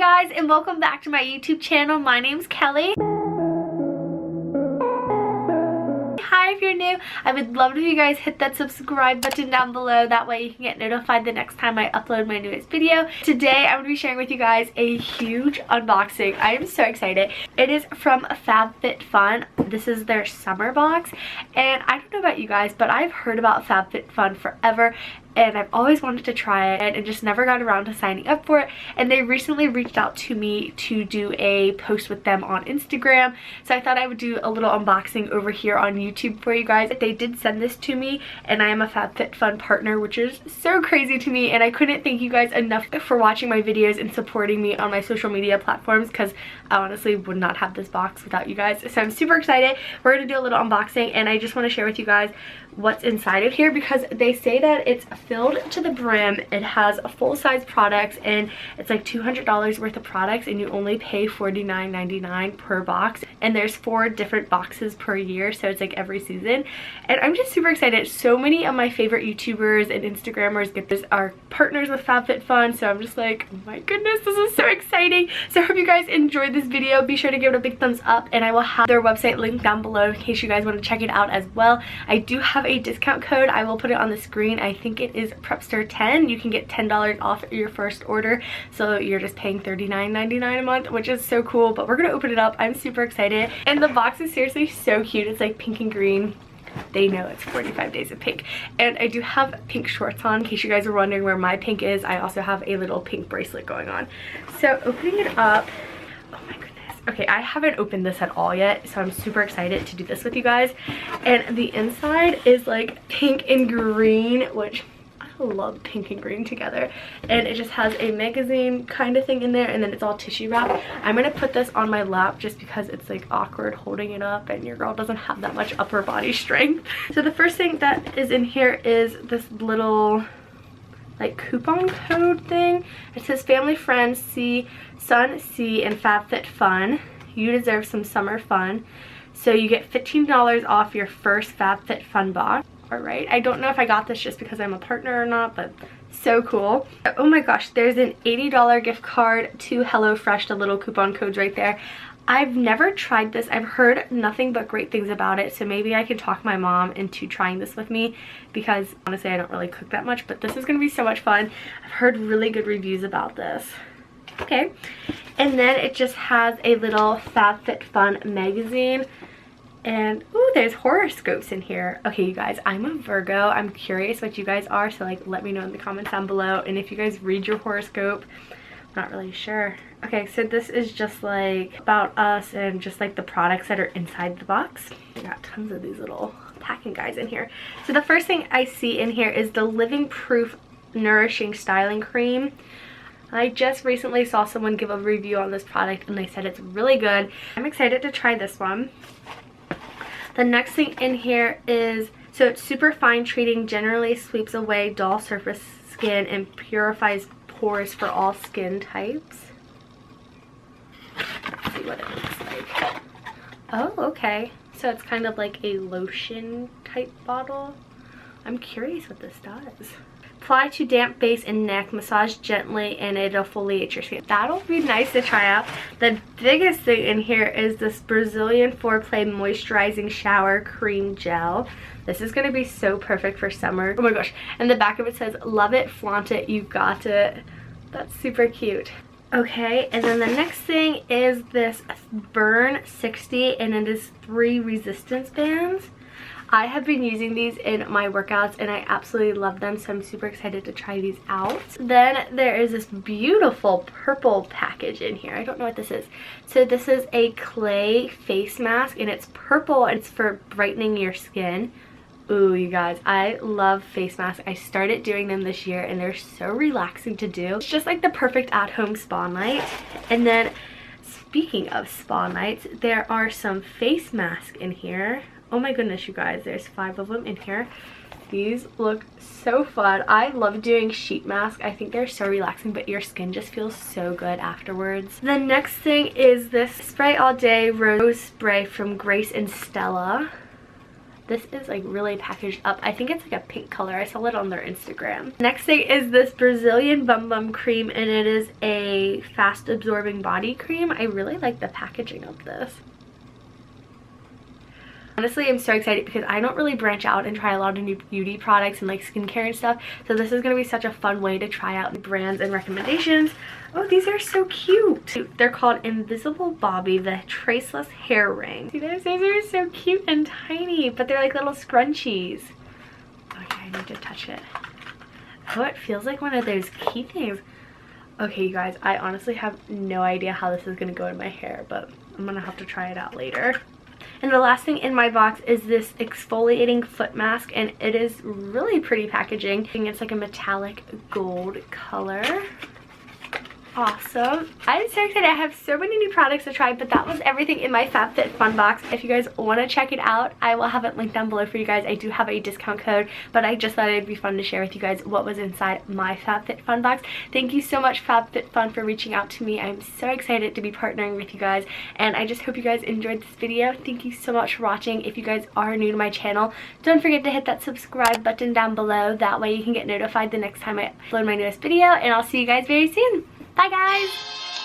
guys, and welcome back to my YouTube channel. My name's Kelly. Hi, if you're new, I would love it if you guys hit that subscribe button down below. That way you can get notified the next time I upload my newest video. Today I'm going to be sharing with you guys a huge unboxing. I am so excited. It is from FABFITFUN. This is their summer box, and I don't know about you guys, but I've heard about FABFITFUN forever, and I've always wanted to try it and just never got around to signing up for it. And they recently reached out to me to do a post with them on Instagram, so I thought I would do a little unboxing over here on YouTube for you guys. They did send this to me, and I am a FABFITFUN partner, which is so crazy to me, and I couldn't thank you guys enough for watching my videos and supporting me on my social media platforms, because I honestly would not have this box without you guys. So I'm super excited. We're gonna do a little unboxing, and I just want to share with you guys what's inside of here, because they say that it's filled to the brim. It has a full-size products, and it's like $200 worth of products, and you only pay $49.99 per box, and there's 4 different boxes per year, so it's like every season. And I'm just super excited. So many of my favorite YouTubers and Instagrammers get this, are partners with FABFITFUN, so I'm just like, oh my goodness, this is so exciting. So I hope you guys enjoyed this video. Be sure to give it a big thumbs up, and I will have their website linked down below in case you guys want to check it out as well. I do have a discount code. I will put it on the screen. I think it is prepster10. You can get $10 off your first order, so you're just paying $39.99 a month, which is so cool. But we're gonna open it up. I'm super excited, and the box is seriously so cute. It's like pink and green. They know it's 45 days of pink, and I do have pink shorts on in case you guys are wondering where my pink is. I also have a little pink bracelet going on. So opening it up, oh my goodness. Okay, I haven't opened this at all yet, so I'm super excited to do this with you guys. And the inside is like pink and green, which I love pink and green together. And it just has a magazine kind of thing in there, and then it's all tissue wrap. I'm gonna put this on my lap just because it's like awkward holding it up, and your girl doesn't have that much upper body strength. So the first thing that is in here is this little like coupon code thing. It says family friends see Sun C and FABFITFUN. You deserve some summer fun. So you get $15 off your first FABFITFUN box. Alright, I don't know if I got this just because I'm a partner or not, but so cool. Oh my gosh, there's an $80 gift card to HelloFresh, the little coupon codes right there. I've never tried this. I've heard nothing but great things about it, so maybe I can talk my mom into trying this with me, because honestly I don't really cook that much, but this is going to be so much fun. I've heard really good reviews about this. Okay, and then it just has a little FABFITFUN magazine, and ooh, there's horoscopes in here. Okay, you guys, I'm a Virgo. I'm curious what you guys are, so like let me know in the comments down below, and if you guys read your horoscope. Not really sure. Okay, so this is just like about us and just like the products that are inside the box. I got tons of these little packing guides in here. So the first thing I see in here is the Living Proof Nourishing Styling Cream. I just recently saw someone give a review on this product, and they said it's really good. I'm excited to try this one. The next thing in here is, so it's super fine treating, generally sweeps away dull surface skin and purifies pores for all skin types. Let's see what it looks like. Oh, okay. So it's kind of like a lotion type bottle. I'm curious what this does. Apply to damp base and neck, massage gently, and it'll foliate your skin. That'll be nice to try out. The biggest thing in here is this Brazilian Foreplay Moisturizing Shower Cream Gel. This is going to be so perfect for summer. Oh my gosh. And the back of it says, love it, flaunt it, you got it. That's super cute. Okay, and then the next thing is this Burn 60, and it is 3 resistance bands. I have been using these in my workouts, and I absolutely love them, so I'm super excited to try these out. Then there is this beautiful purple package in here. I don't know what this is. So this is a clay face mask, and it's purple, and it's for brightening your skin. Ooh, you guys, I love face masks. I started doing them this year, and they're so relaxing to do. It's just like the perfect at-home spa night. And then speaking of spa nights, there are some face masks in here. Oh my goodness, you guys, there's 5 of them in here. These look so fun. I love doing sheet masks. I think they're so relaxing, but your skin just feels so good afterwards. The next thing is this Spray All Day Rose Spray from Grace and Stella. This is like really packaged up. I think it's like a pink color. I saw it on their Instagram. Next thing is this Brazilian Bum Bum cream, and it is a fast absorbing body cream. I really like the packaging of this. Honestly, I'm so excited because I don't really branch out and try a lot of new beauty products and like skincare and stuff. So this is going to be such a fun way to try out brands and recommendations. Oh, these are so cute. They're called Invisible Bobby, the Traceless Hair Ring. See those? Those are so cute and tiny, but they're like little scrunchies. Okay, I need to touch it. Oh, it feels like one of those key things. Okay, you guys, I honestly have no idea how this is going to go in my hair, but I'm going to have to try it out later. And the last thing in my box is this exfoliating foot mask, and it is really pretty packaging. It's like a metallic gold color. Awesome. I'm so excited. I have so many new products to try, but that was everything in my FABFITFUN box. If you guys want to check it out, I will have it linked down below for you guys. I do have a discount code, but I just thought it'd be fun to share with you guys what was inside my FABFITFUN box. Thank you so much, FABFITFUN, for reaching out to me. I'm so excited to be partnering with you guys, and I just hope you guys enjoyed this video. Thank you so much for watching. If you guys are new to my channel, don't forget to hit that subscribe button down below. That way you can get notified the next time I upload my newest video, and I'll see you guys very soon. Bye, guys!